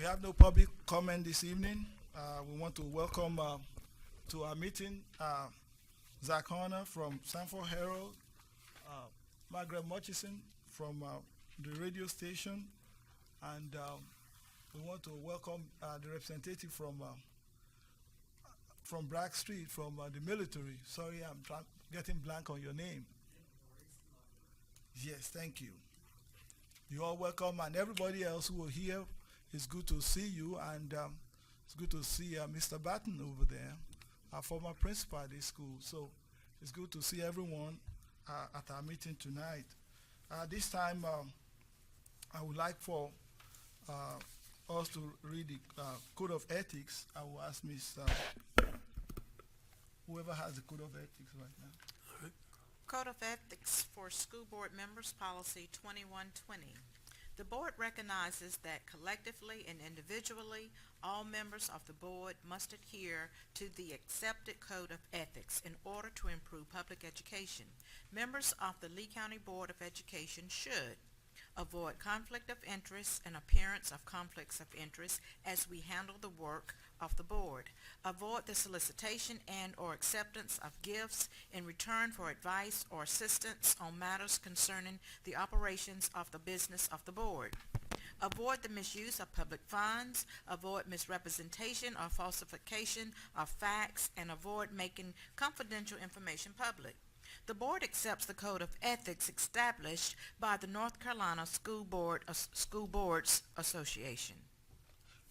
We have no public comment this evening. We want to welcome to our meeting Zach Horner from Sanford Herald, Margaret Murchison from the radio station, and we want to welcome the representative from Bragg Street, from the military. Sorry, I'm getting blank on your name. Yes, thank you. You're all welcome, and everybody else who are here, it's good to see you, and it's good to see Mr. Batten over there, our former principal at this school. So it's good to see everyone at our meeting tonight. This time, I would like for us to read the Code of Ethics. I will ask whoever has the Code of Ethics right now. Code of Ethics for School Board Members, Policy 2120. The board recognizes that collectively and individually, all members of the board must adhere to the accepted Code of Ethics in order to improve public education. Members of the Lee County Board of Education should avoid conflict of interest and appearance of conflicts of interest as we handle the work of the board. Avoid the solicitation and or acceptance of gifts in return for advice or assistance on matters concerning the operations of the business of the board. Avoid the misuse of public funds, avoid misrepresentation or falsification of facts, and avoid making confidential information public. The board accepts the Code of Ethics established by the North Carolina School Boards Association.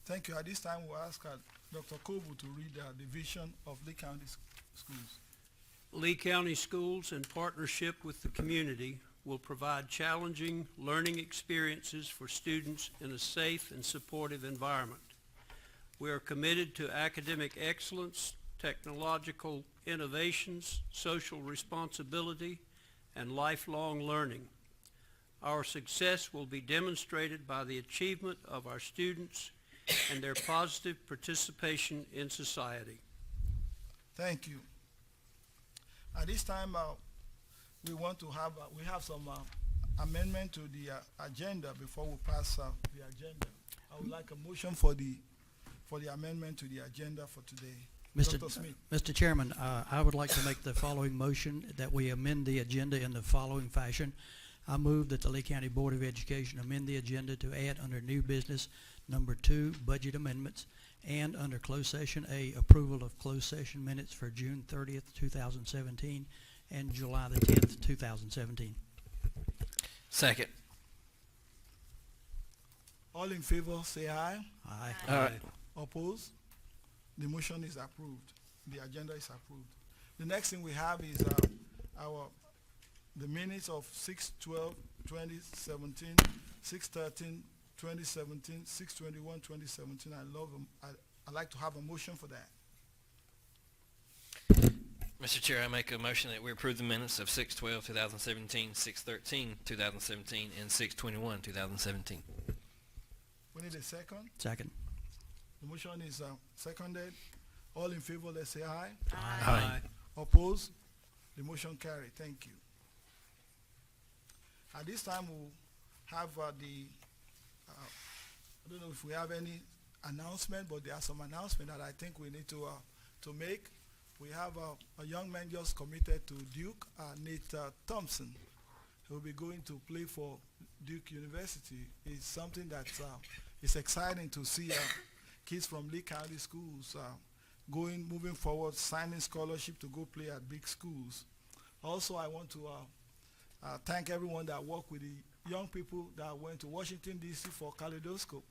Thank you. At this time, we'll ask Dr. Kobu to read the vision of Lee County Schools. Lee County Schools, in partnership with the community, will provide challenging learning experiences for students in a safe and supportive environment. We are committed to academic excellence, technological innovations, social responsibility, and lifelong learning. Our success will be demonstrated by the achievement of our students and their positive participation in society. Thank you. At this time, we have some amendment to the agenda before we pass the agenda. I would like a motion for the amendment to the agenda for today. Dr. Smith. Mr. Chairman, I would like to make the following motion that we amend the agenda in the following fashion. I move that the Lee County Board of Education amend the agenda to add under new business number 2, budget amendments, and under closed session A, approval of closed session minutes for June 30th, 2017 and July the 10th, 2017. Second. All in favor, say aye. Aye. Aye. Opposed? The motion is approved. The agenda is approved. The next thing we have is the minutes of 6/12/2017, 6/13/2017, 6/21/2017. I'd like to have a motion for that. Mr. Chair, I make a motion that we approve the minutes of 6/12/2017, 6/13/2017, and 6/21/2017. We need a second. Second. The motion is seconded. All in favor, let's say aye. Aye. Opposed? The motion carried. Thank you. At this time, we'll have I don't know if we have any announcement, but there are some announcements that I think we need to make. We have a young man just committed to Duke, Nate Thompson. He will be going to play for Duke University. It's something that is exciting to see kids from Lee County schools moving forward, signing scholarship to go play at big schools. Also, I want to thank everyone that worked with the young people that went to Washington, D.C. for Kaleidoscope.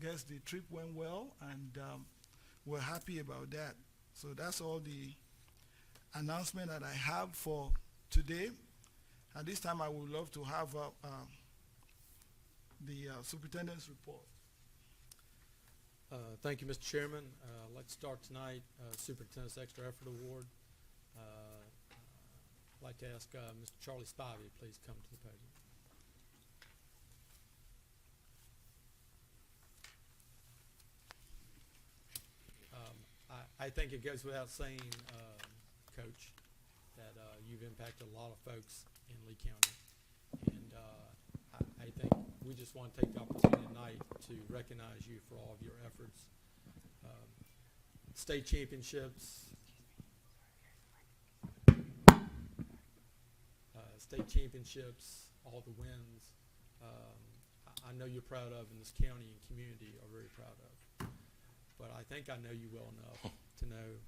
Guess the trip went well, and we're happy about that. So that's all the announcement that I have for today. At this time, I would love to have the superintendent's report. Thank you, Mr. Chairman. Let's start tonight, Superintendent's Extra Effort Award. I'd like to ask Mr. Charlie Spivey, please come to the podium. I think it goes without saying, Coach, that you've impacted a lot of folks in Lee County. And I think we just want to take the opportunity tonight to recognize you for all of your efforts. State championships, all the wins, I know you're proud of, and this county and community are very proud of. But I think I know you well enough to know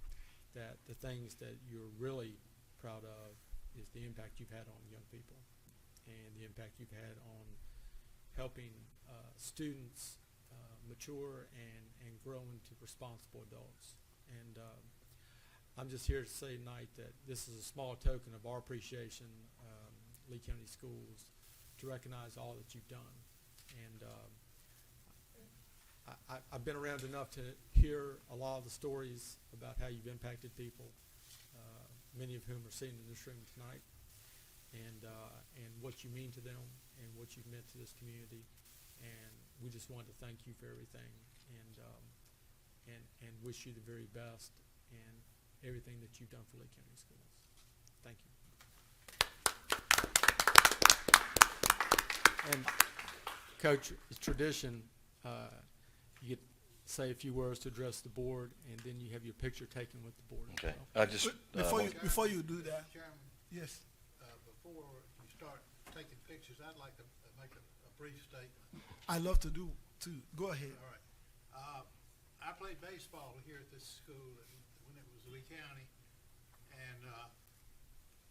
that the things that you're really proud of is the impact you've had on young people and the impact you've had on helping students mature and grow into responsible adults. And I'm just here to say tonight that this is a small token of our appreciation, Lee County Schools, to recognize all that you've done. And I've been around enough to hear a lot of the stories about how you've impacted people, many of whom are sitting in this room tonight, and what you mean to them and what you've meant to this community. And we just wanted to thank you for everything and wish you the very best and everything that you've done for Lee County Schools. Thank you. And Coach, it's tradition, you get say a few words to address the board, and then you have your picture taken with the board. Okay. Well. I just, Before you do that, Chairman, yes. before you start taking pictures, I'd like to make a brief statement. I love to do too. Go ahead. All right. I played baseball here at this school when it was Lee County, and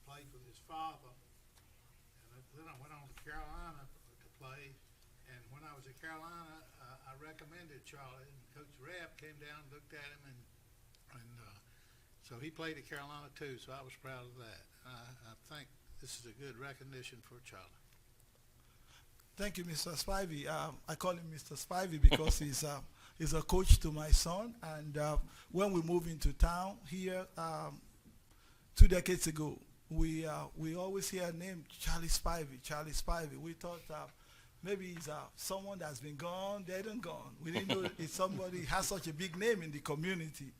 played with his father. And then I went on to Carolina to play. And when I was at Carolina, I recommended Charlie. And Coach Rapp came down and looked at him, and so he played at Carolina too. So I was proud of that. I think this is a good recognition for Charlie. Thank you, Mr. Spivey. I call him Mr. Spivey because he's a coach to my son. And when we moved into town here 2 decades ago, we always hear a name, Charlie Spivey, Charlie Spivey. We thought maybe he's someone that's been gone, dead and gone. We didn't know it's somebody has such a big name in the community,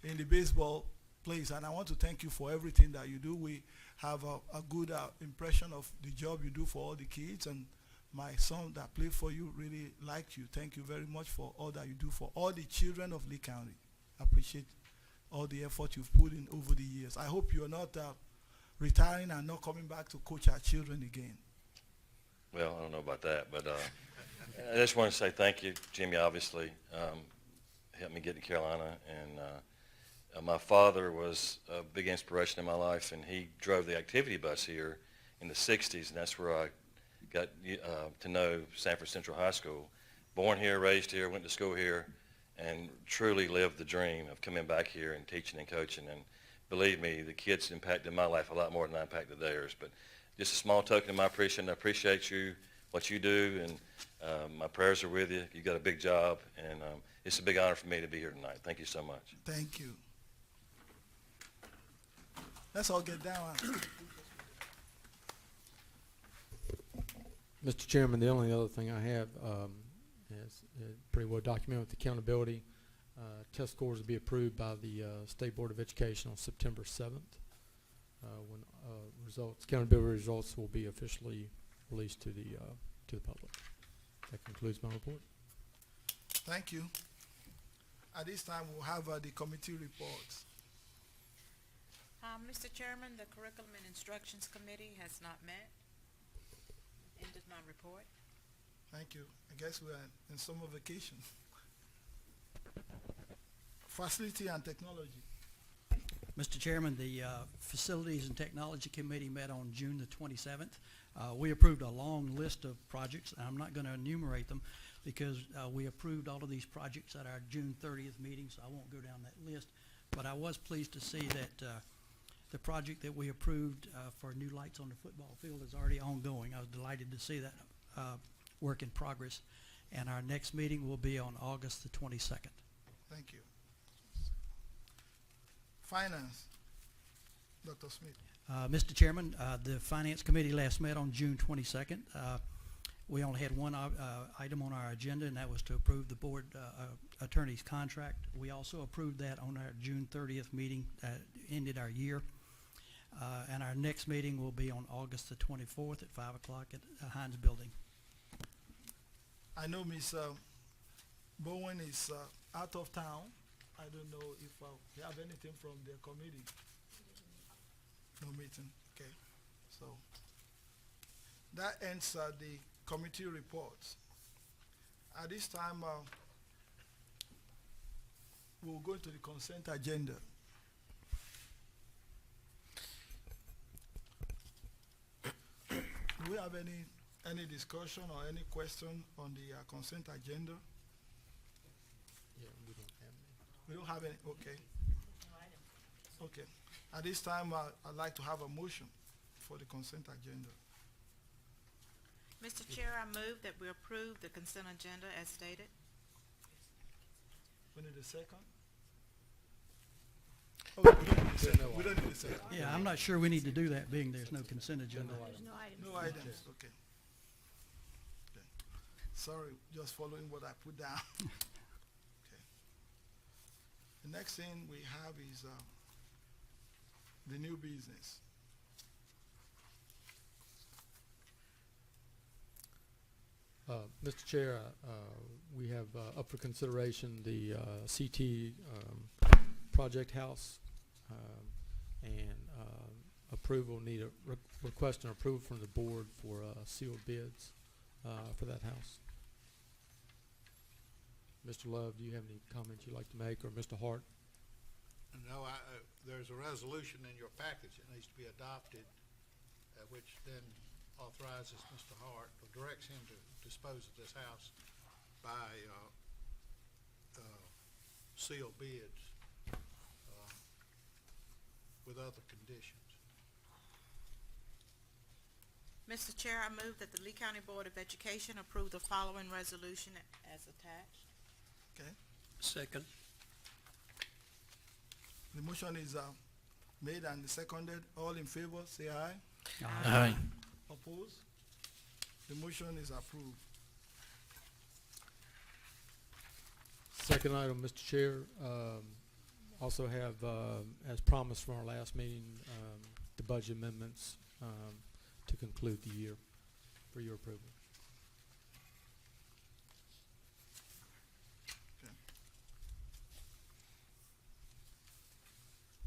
in the baseball place. And I want to thank you for everything that you do. We have a good impression of the job you do for all the kids, and my son that played for you really liked you. Thank you very much for all that you do for all the children of Lee County. I appreciate all the effort you've put in over the years. I hope you're not retiring and not coming back to coach our children again. well, I don't know about that, but I just want to say thank you, Jimmy, obviously. Helped me get to Carolina, and my father was a big inspiration in my life, and he drove the activity bus here in the 60s, and that's where I got to know Sanford Central High School. Born here, raised here, went to school here, and truly lived the dream of coming back here and teaching and coaching. And believe me, the kids impacted my life a lot more than I impacted theirs. But just a small token of my appreciation. I appreciate you, what you do, and my prayers are with you. You got a big job, and it's a big honor for me to be here tonight. Thank you so much. Thank you. Let's all get down. Mr. Chairman, the only other thing I have is pretty well documented with accountability. Test scores will be approved by the State Board of Education on September 7th, when accountability results will be officially released to the public. That concludes my report. Thank you. At this time, we'll have the committee reports. Mr. Chairman, the Curriculum and Instructions Committee has not met. Ended my report. Thank you. I guess we're in summer vacation. Facility and Technology. Mr. Chairman, the Facilities and Technology Committee met on June the 27th. We approved a long list of projects, and I'm not going to enumerate them because we approved all of these projects at our June 30th meeting, so I won't go down that list. But I was pleased to see that the project that we approved for new lights on the football field is already ongoing. I was delighted to see that work in progress. And our next meeting will be on August the 22nd. Thank you. Finance. Dr. Smith. Mr. Chairman, the Finance Committee last met on June 22nd. We only had one item on our agenda, and that was to approve the board attorney's contract. We also approved that on our June 30th meeting that ended our year. And our next meeting will be on August the 24th at 5 o'clock at Heinz Building. I know Ms. Bowen is out of town. I don't know if you have anything from their committee. No meeting, okay. So that ends the committee reports. At this time, we'll go to the consent agenda. Do we have any discussion or any question on the consent agenda? Yeah, we don't have any. We don't have any, okay. Okay. At this time, I'd like to have a motion for the consent agenda. Mr. Chair, I move that we approve the consent agenda as stated. We need a second? Oh, we don't need a second. We don't need a second. Yeah, I'm not sure we need to do that, being there's no consent agenda. No items, okay. Okay. Sorry, just following what I put down. Okay. The next thing we have is the new business. Mr. Chair, we have up for consideration the CTE Project House, and approval, need a request and approval from the board for sealed bids for that house. Mr. Love, do you have any comments you'd like to make, or Mr. Hart? No, there's a resolution in your package that needs to be adopted, which then authorizes Mr. Hart, or directs him to dispose of this house by sealed bids with other conditions. Mr. Chair, I move that the Lee County Board of Education approve the following resolution as attached. Okay. Second. The motion is made and seconded. All in favor, say aye. Aye. Opposed? The motion is approved. Second item, Mr. Chair, also have, as promised from our last meeting, the budget amendments to conclude the year for your approval.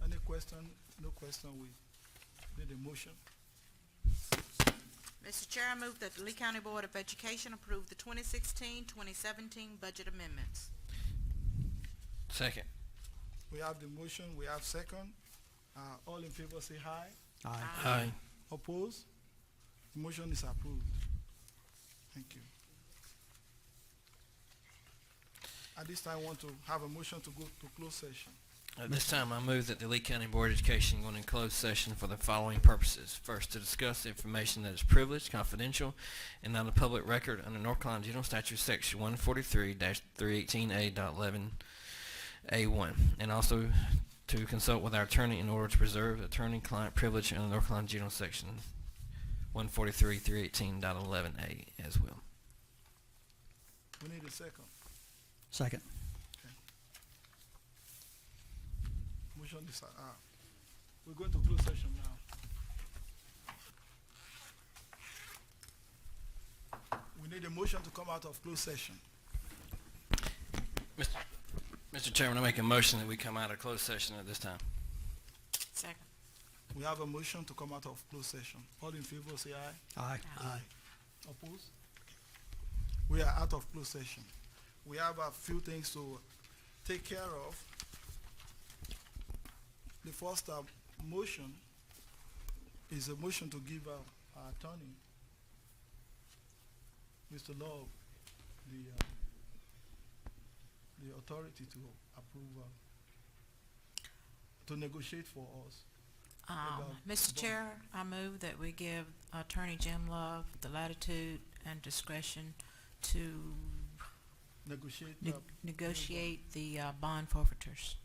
Any question? No question, we need a motion. Mr. Chair, I move that the Lee County Board of Education approve the 2016-2017 budget amendments. Second. We have the motion, we have second. All in favor say aye. Aye. Aye. Opposed? The motion is approved. Thank you. At this time, I want to have a motion to go to closed session. At this time, I move that the Lee County Board of Education go into closed session for the following purposes. First, to discuss the information that is privileged, confidential, and not a public record under North Carolina General Statute Section 143-318A.11A1, and also to consult with our attorney in order to preserve attorney-client privilege under North Carolina General Section 143-318.11A as well. We need a second. Second. Motion is, we're going to close session now. We need a motion to come out of closed session. Mr. Chairman, I make a motion that we come out of closed session at this time. Second. We have a motion to come out of closed session. All in favor say aye. Aye. Aye. Opposed? We are out of closed session. We have a few things to take care of. The first motion is a motion to give our attorney, Mr. Love, the authority to approve, to negotiate for us. Mr. Chair, I move that we give Attorney Jim Love the latitude and discretion to Negotiate. negotiate the bond forfeitures.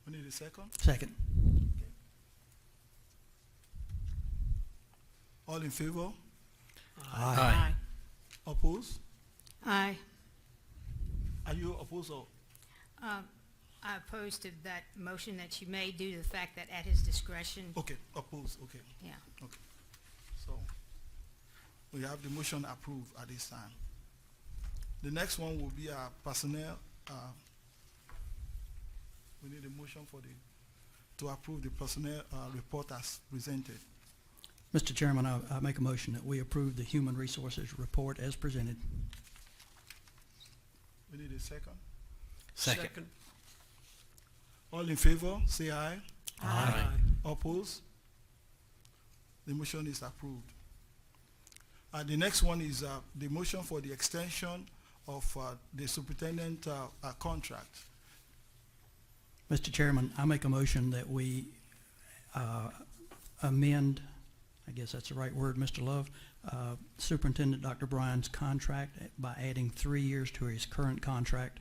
We need a second. Second. All in favor? Aye. Opposed? Aye. Are you opposed or? I oppose to that motion that you made due to the fact that at his discretion, Okay, opposed, okay. yeah. Okay. So we have the motion approved at this time. The next one will be personnel. We need a motion to approve the personnel report as presented. Mr. Chairman, I make a motion that we approve the Human Resources report as presented. We need a second. Second. All in favor, say aye. Aye. Oppose? The motion is approved. The next one is the motion for the extension of the superintendent contract. Mr. Chairman, I make a motion that we amend, I guess that's the right word, Mr. Love, Superintendent Dr. Bryan's contract by adding 3 years to his current contract,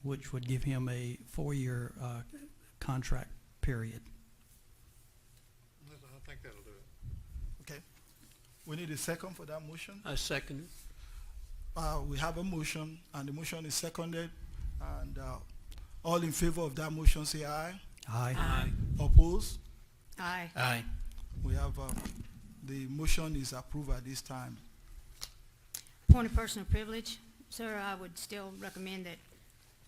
which would give him a 4-year contract period. I think that'll do it. Okay. We need a second for that motion. I second it. We have a motion, and the motion is seconded. And all in favor of that motion, say aye. Aye. Aye. Oppose? Aye. Aye. We have the motion is approved at this time. Point of personal privilege, sir, I would still recommend that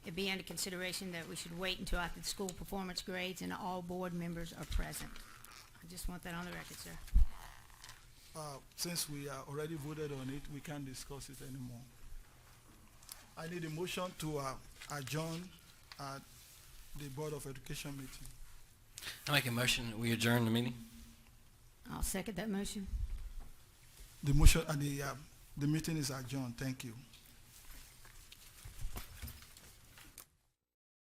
it be under consideration that we should wait until after the school performance grades and all board members are present. I just want that on the record, sir. Since we already voted on it, we can't discuss it anymore. I need a motion to adjourn the Board of Education meeting. I make a motion that we adjourn the meeting. I'll second that motion. The motion and the meeting is adjourned. Thank you.